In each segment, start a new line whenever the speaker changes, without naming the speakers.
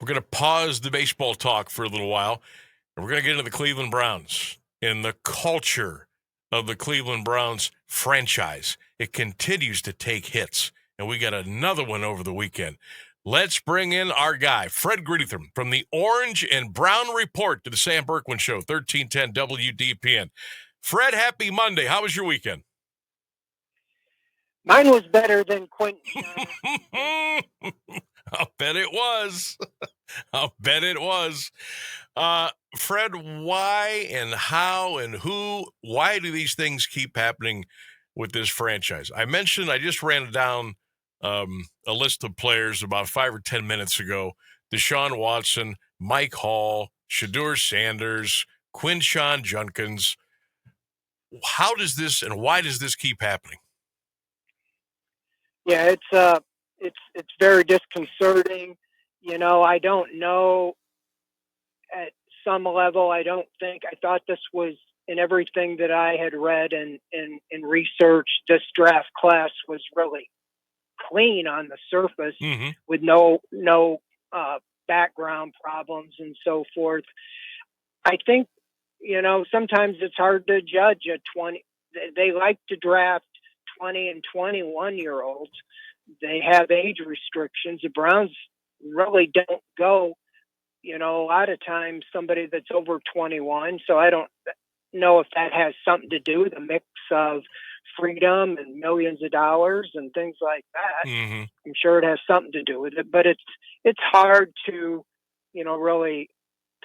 We're going to pause the baseball talk for a little while, and we're going to get into the Cleveland Browns and the culture of the Cleveland Browns franchise. It continues to take hits, and we got another one over the weekend. Let's bring in our guy, Fred Greetham, from the Orange and Brown Report to the Sam Bourquin Show, 1310 WDPN. Fred, happy Monday. How was your weekend?
Mine was better than Quentin.
I'll bet it was. I'll bet it was. Fred, why and how and why do these things keep happening with this franchise? I just ran down a list of players about 5 or 10 minutes ago. Deshaun Watson, Mike Hall, Shedeur Sanders, Quinshon Judkins. How does this and why does this keep happening?
Yeah, it's very disconcerting. I don't know. At some level, I thought this was, in everything that I had read and research, this draft class was really clean on the surface, with no background problems and so forth. I think, sometimes it's hard to judge a 20. They like to draft 20 and 21-year-olds. They have age restrictions. The Browns really don't go, a lot of times somebody that's over 21. So I don't know if that has something to do with a mix of freedom and millions of dollars and things like that. I'm sure it has something to do with it, but it's hard to, really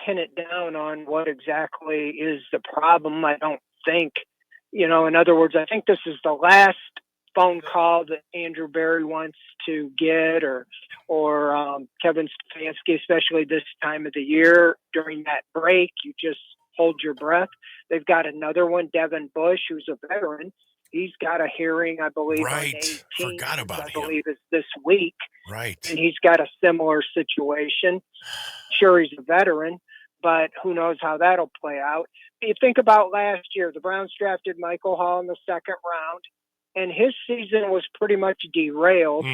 pin it down on what exactly is the problem. I don't think, in other words, I think this is the last phone call that Andrew Berry wants to get, or Kevin Stefanski, especially this time of the year during that break. You just hold your breath. They've got another one, Devin Bush, who's a veteran. He's got a hearing, I believe,
right.
on 18th,
Forgot about
I
him.
believe is this week.
Right.
And he's got a similar situation. Sure, he's a veteran, but who knows how that'll play out. You think about last year, the Browns drafted Michael Hall in the second round, and his season was pretty much derailed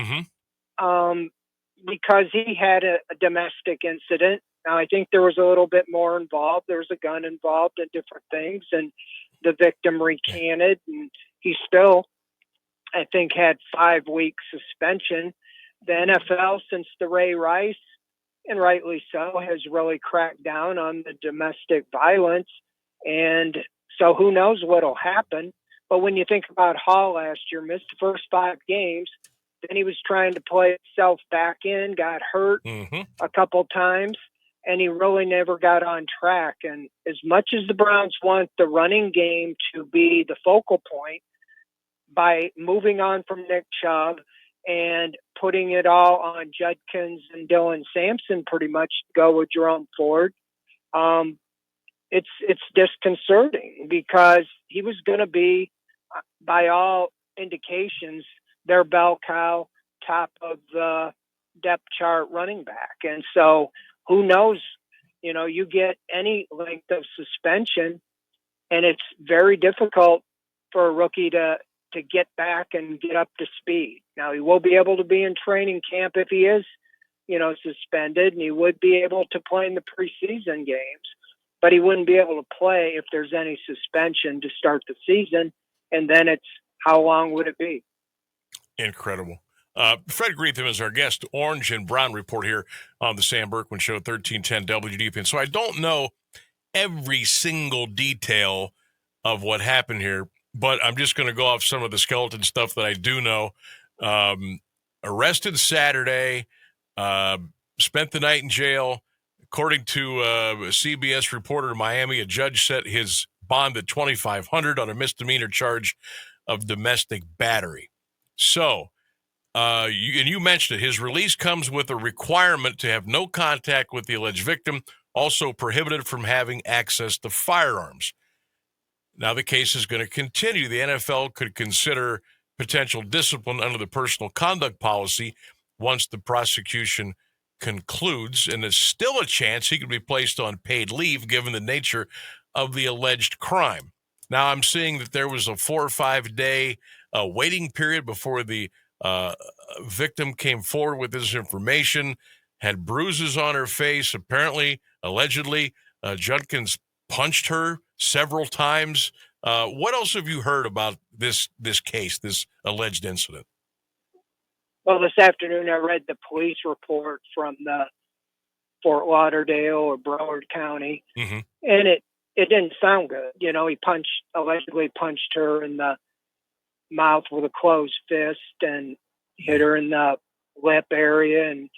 because he had a domestic incident. Now, I think there was a little bit more involved. There was a gun involved and different things, and the victim recanted, and he still, I think, had 5-week suspension. The NFL, since the Ray Rice, and rightly so, has really cracked down on the domestic violence, and so who knows what'll happen. But when you think about Hall last year, missed the first 5 games, then he was trying to play himself back in, got hurt a couple times, and he really never got on track. And as much as the Browns want the running game to be the focal point, by moving on from Nick Chubb and putting it all on Judkins and Dylan Sampson, pretty much go with Jerome Ford, it's disconcerting because he was going to be, by all indications, their bell cow, top of the depth chart running back. And so who knows, you get any length of suspension, and it's very difficult for a rookie to get back and get up to speed. Now, he will be able to be in training camp if he is, suspended, and he would be able to play in the preseason games, but he wouldn't be able to play if there's any suspension to start the season. And then it's, how long would it be?
Incredible. Fred Greetham is our guest, Orange and Brown Report here on the Sam Bourquin Show, 1310 WDPN. So I don't know every single detail of what happened here, but I'm just going to go off some of the skeleton stuff that I do know. Arrested Saturday, spent the night in jail. According to a CBS reporter in Miami, a judge set his bond at $2,500 on a misdemeanor charge of domestic battery. So, you mentioned it, his release comes with a requirement to have no contact with the alleged victim, also prohibited from having access to firearms. Now the case is going to continue. The NFL could consider potential discipline under the personal conduct policy once the prosecution concludes, and there's still a chance he could be placed on paid leave given the nature of the alleged crime. Now I'm seeing that there was a 4 or 5 day waiting period before the victim came forward with this information. had bruises on her face. Apparently, allegedly, Judkins punched her several times. What else have you heard about this case, this alleged incident?
Well, this afternoon I read the police report from the Fort Lauderdale or Broward County,
Mm-hmm.
and it didn't sound good. He allegedly punched her in the mouth with a closed fist and hit her in the lip area, and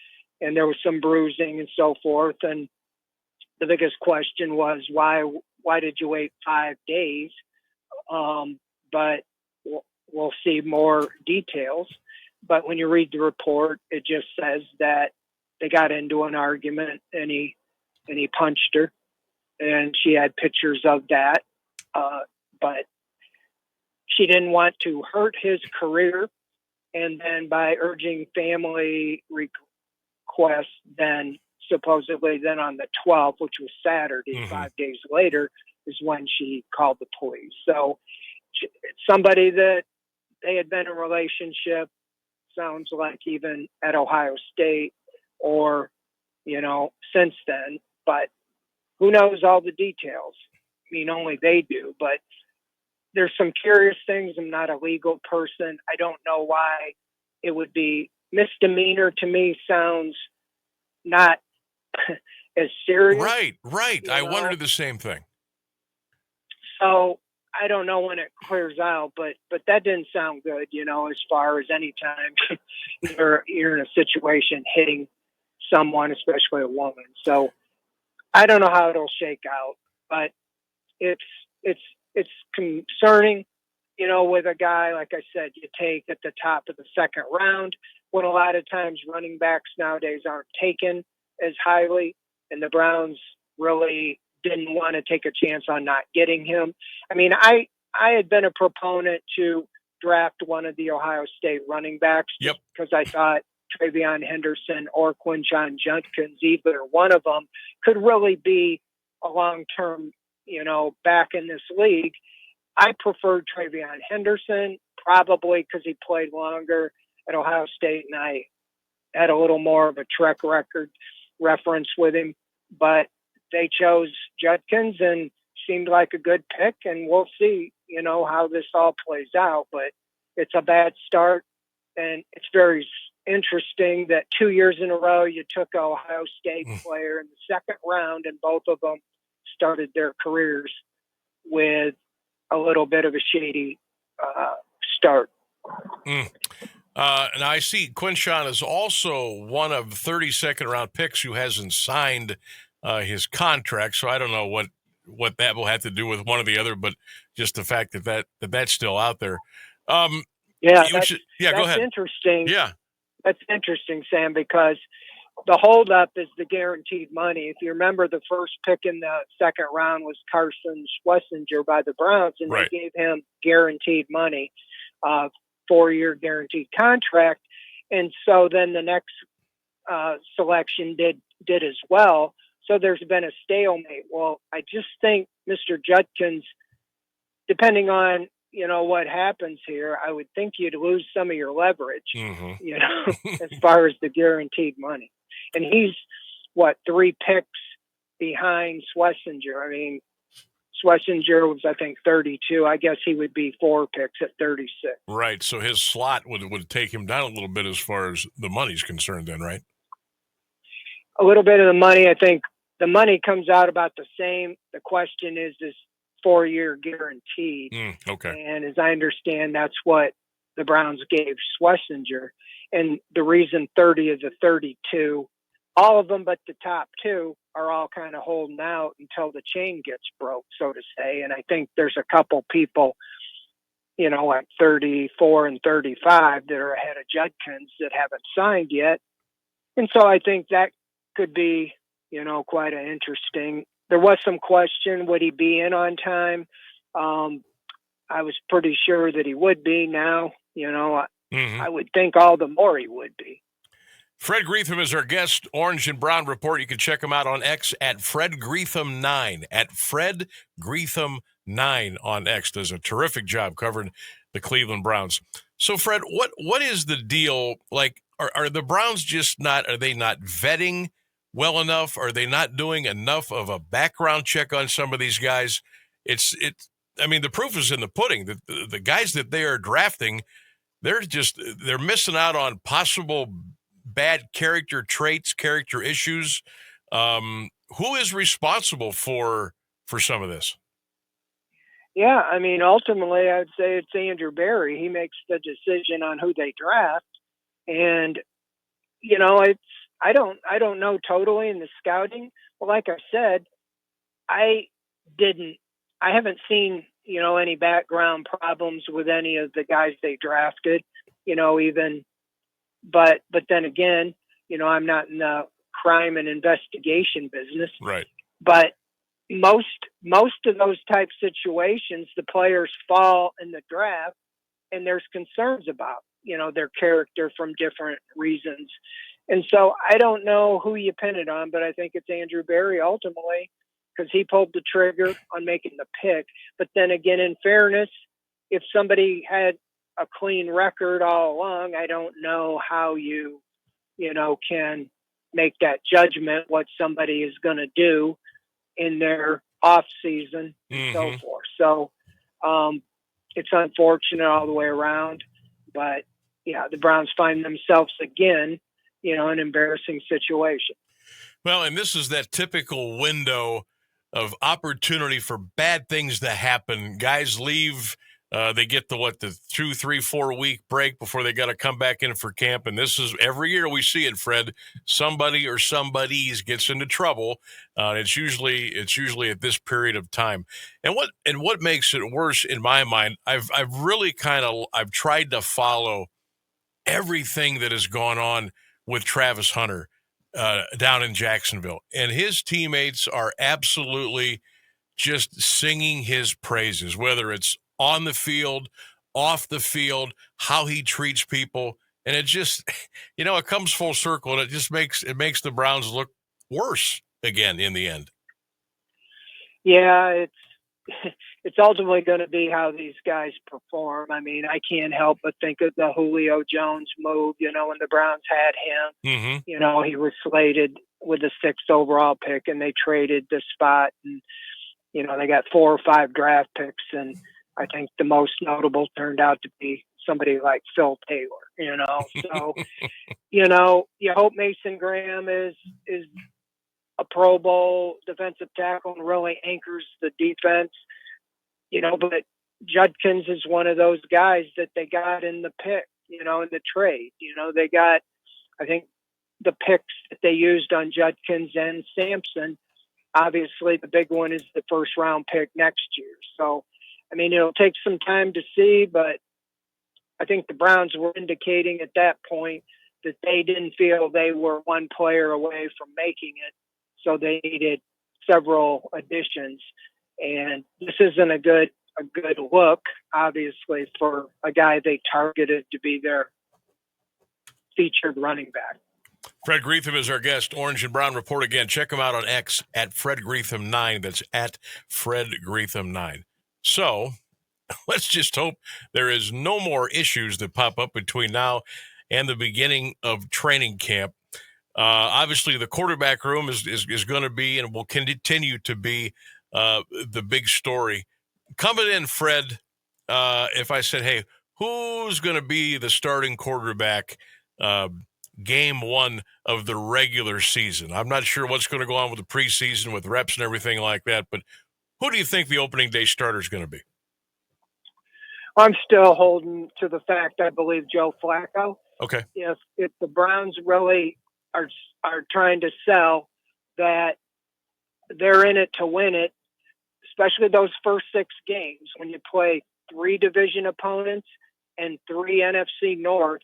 there was some bruising and so forth. And the biggest question was why did you wait 5 days? But we'll see more details. But when you read the report, it just says that they got into an argument and he punched her, and she had pictures of that. But she didn't want to hurt his career. And then by urging family requests, then supposedly then on the 12th, which was Saturday, 5 days later, is when she called the police. So somebody that they had been in a relationship, sounds like, even at Ohio State or, since then. But who knows all the details? I mean, only they do. But there's some curious things. I'm not a legal person. I don't know why it would be misdemeanor. To me, sounds not as serious.
Right. I wondered the same thing.
So I don't know when it clears out, but that didn't sound good, as far as any time you're in a situation hitting someone, especially a woman. So I don't know how it'll shake out, but it's concerning, with a guy, like I said, you take at the top of the second round, when a lot of times running backs nowadays aren't taken as highly, and the Browns really didn't want to take a chance on not getting him. I mean, I had been a proponent to draft one of the Ohio State running backs because I thought Travion Henderson or Quinshon Judkins, either one of them, could really be a long-term, back in this league. I preferred Travion Henderson, probably because he played longer at Ohio State, and I had a little more of a track record reference with him. But they chose Judkins and seemed like a good pick, and we'll see, how this all plays out. But it's a bad start, and it's very interesting that 2 years in a row you took an Ohio State player in the second round, and both of them started their careers with a little bit of a shady start.
Now I see Quinshon is also one of 32nd round picks who hasn't signed his contract. So I don't know what that will have to do with one or the other, but just the fact that's still out there.
Go ahead. Interesting.
Yeah.
That's interesting, Sam, because the holdup is the guaranteed money. If you remember, the first pick in the second round was Carson Schlesinger by the Browns, and they gave him guaranteed money, 4-year guaranteed contract. And so then the next selection did as well. So there's been a stalemate. Well, I just think Mr. Judkins, depending on, what happens here, I would think you'd lose some of your leverage, as far as the guaranteed money. And he's, 3 picks behind Schlesinger. I mean, Schlesinger was, I think, 32. I guess he would be 4 picks at 36.
Right. So his slot would take him down a little bit as far as the money's concerned then, right?
A little bit of the money. I think the money comes out about the same. The question is 4-year guaranteed.
Okay.
And as I understand, that's what the Browns gave Schlesinger. And the reason 30 of the 32, all of them but the top 2, are all kind of holding out until the chain gets broke, so to say. And I think there's a couple people, at 34 and 35 that are ahead of Judkins that haven't signed yet. And so I think that could be, quite an interesting. There was some question, would he be in on time? I was pretty sure that he would be now. I would think all the more he would be.
Fred Greetham is our guest, Orange and Brown Report. You can check him out on X at Fred Greetham9, at Fred Greetham9 on X. Does a terrific job covering the Cleveland Browns. So, Fred, what is the deal? Like, are the Browns just not, are they not vetting well enough? Are they not doing enough of a background check on some of these guys? I mean, the proof is in the pudding. The guys that they are drafting, they're missing out on possible bad character traits, character issues. Who is responsible for some of this?
Yeah, I mean, ultimately, I'd say it's Andrew Berry. He makes the decision on who they draft, and it's I don't know totally in the scouting. Well, like I said, I didn't I haven't seen any background problems with any of the guys they drafted. Even but then again, I'm not in the crime and investigation business.
Right.
But most of those type situations, the players fall in the draft, and there's concerns about their character from different reasons. And so I don't know who you pin it on, but I think it's Andrew Berry ultimately, because he pulled the trigger on making the pick. But then again, in fairness, if somebody had a clean record all along, I don't know how you can make that judgment what somebody is going to do in their off season and so forth. So it's unfortunate all the way around, but yeah, the Browns find themselves again, an embarrassing situation.
Well, and this is that typical window of opportunity for bad things to happen. Guys leave. They get the 2, 3, 4 week break before they got to come back in for camp. And this is every year we see it, Fred. Somebody or somebody's gets into trouble. It's usually at this period of time. And what makes it worse in my mind, I've really I've tried to follow everything that has gone on with Travis Hunter down in Jacksonville. And his teammates are absolutely just singing his praises, whether it's on the field, off the field, how he treats people. And it just, it comes full circle, and it makes the Browns look worse again in the end.
Yeah, it's ultimately going to be how these guys perform. I mean, I can't help but think of the Julio Jones move, when the Browns had him.
Mm-hmm.
He was slated with the 6th overall pick, and they traded the spot, and they got 4 or 5 draft picks, and I think the most notable turned out to be somebody like Phil Taylor, So, you hope Mason Graham is a Pro Bowl defensive tackle and really anchors the defense, but Judkins is one of those guys that they got in the pick, in the trade. They got, I think, the picks that they used on Judkins and Sampson. Obviously, the big one is the first round pick next year. So, I mean, it'll take some time to see, but I think the Browns were indicating at that point that they didn't feel they were one player away from making it. So they needed several additions. And this isn't a good look, obviously, for a guy they targeted to be their featured running back.
Fred Greetham is our guest. Orange and Brown Report again. Check him out on X at Fred Greetham 9. That's at Fred Greetham 9. So let's just hope there is no more issues that pop up between now and the beginning of training camp. Obviously, the quarterback room is going to be and will continue to be the big story. Coming in, Fred, if I said, hey, who's going to be the starting quarterback game one of the regular season? I'm not sure what's going to go on with the preseason with reps and everything like that, but who do you think the opening day starter is going to be?
I'm still holding to the fact I believe Joe Flacco.
Okay.
If the Browns really are trying to sell that they're in it to win it, especially those first 6 games when you play 3 division opponents and 3 NFC North,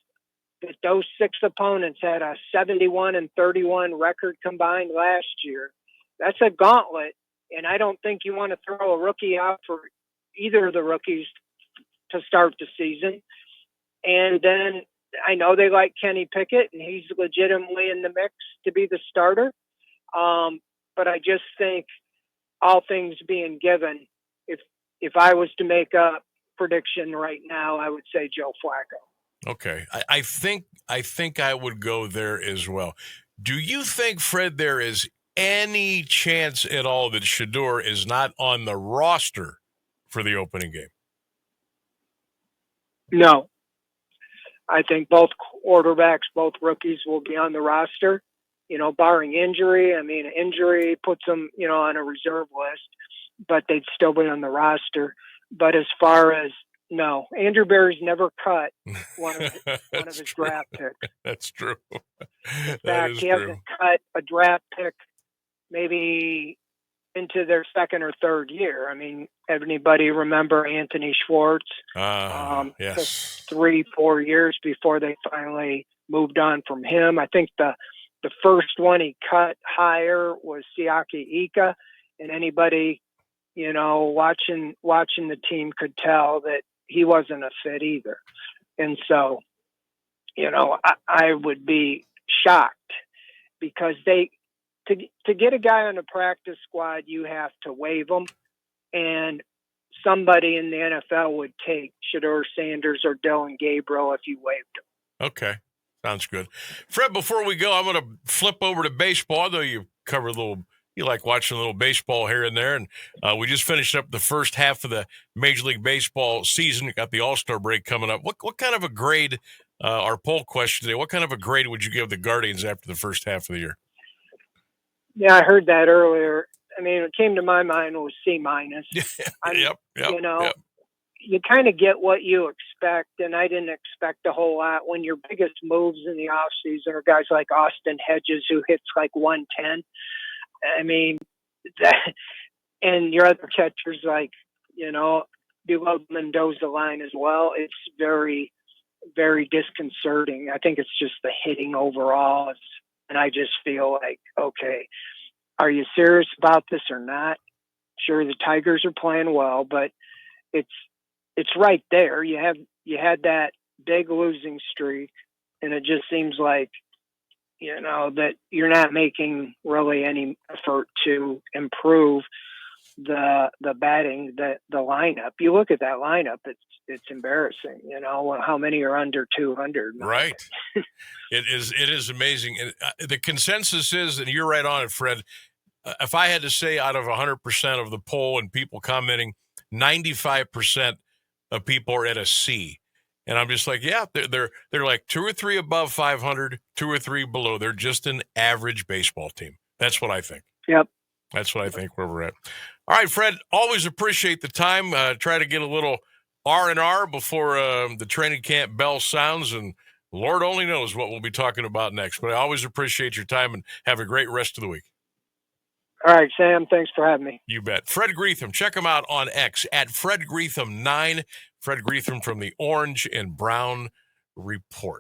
that those 6 opponents had a 71-31 record combined last year. That's a gauntlet, and I don't think you want to throw a rookie out for either of the rookies to start the season. And then I know they like Kenny Pickett, and he's legitimately in the mix to be the starter. But I just think, all things being given, if I was to make a prediction right now, I would say Joe Flacco.
Okay. I think I would go there as well. Do you think, Fred, there is any chance at all that Shador is not on the roster for the opening game?
No, I think both quarterbacks, both rookies, will be on the roster. Barring injury. I mean, injury puts them, on a reserve list, but they'd still be on the roster. But as far as no, Andrew Berry's never cut one of his
True.
draft picks.
That's true.
In
That
fact,
is
he
true.
hasn't cut a draft pick maybe into their second or third year. I mean, anybody remember Anthony Schwartz? Took
Yes.
3-4 years before they finally moved on from him. I think the first one he cut higher was Siaki Ika, and anybody watching the team could tell that he wasn't a fit either. And so, I would be shocked because to get a guy on the practice squad, you have to waive him, and somebody in the NFL would take Shador Sanders or Dylan Gabriel if you waived him.
Okay. Sounds good. Fred, before we go, I'm going to flip over to baseball, though you cover you like watching a little baseball here and there. And we just finished up the first half of the Major League Baseball season. We got the All-Star break coming up. What kind of a grade, our poll question today, what kind of a grade would you give the Guardians after the first half of the year?
Yeah, I heard that earlier. I mean, it came to my mind was C minus.
Yep.
You kind of get what you expect, and I didn't expect a whole lot. When your biggest moves in the offseason are guys like Austin Hedges, who hits like 110. I mean, that, and your other catchers like, below Mendoza line as well. It's very, very disconcerting. I think it's just the hitting overall. And I just feel like, okay, are you serious about this or not? Sure, the Tigers are playing well, but it's right there. You had that big losing streak, and it just seems like, that you're not making really any effort to improve the batting, the lineup. You look at that lineup, it's embarrassing, how many are under 200.
Right. It is amazing. And the consensus is, and you're right on it, Fred, if I had to say out of 100% of the poll and people commenting, 95% of people are at a C. And I'm just like, yeah, they're like 2 or 3 above 500, 2 or 3 below. They're just an average baseball team. That's what I think.
Yep.
That's what I think where we're at. All right, Fred, always appreciate the time. Try to get a little R&R before the training camp bell sounds, and Lord only knows what we'll be talking about next. But I always appreciate your time, and have a great rest of the week.
All right, Sam, thanks for having me.
You bet. Fred Greetham, check him out on X at Fred Greetham 9. Fred Greetham from the Orange and Brown Report.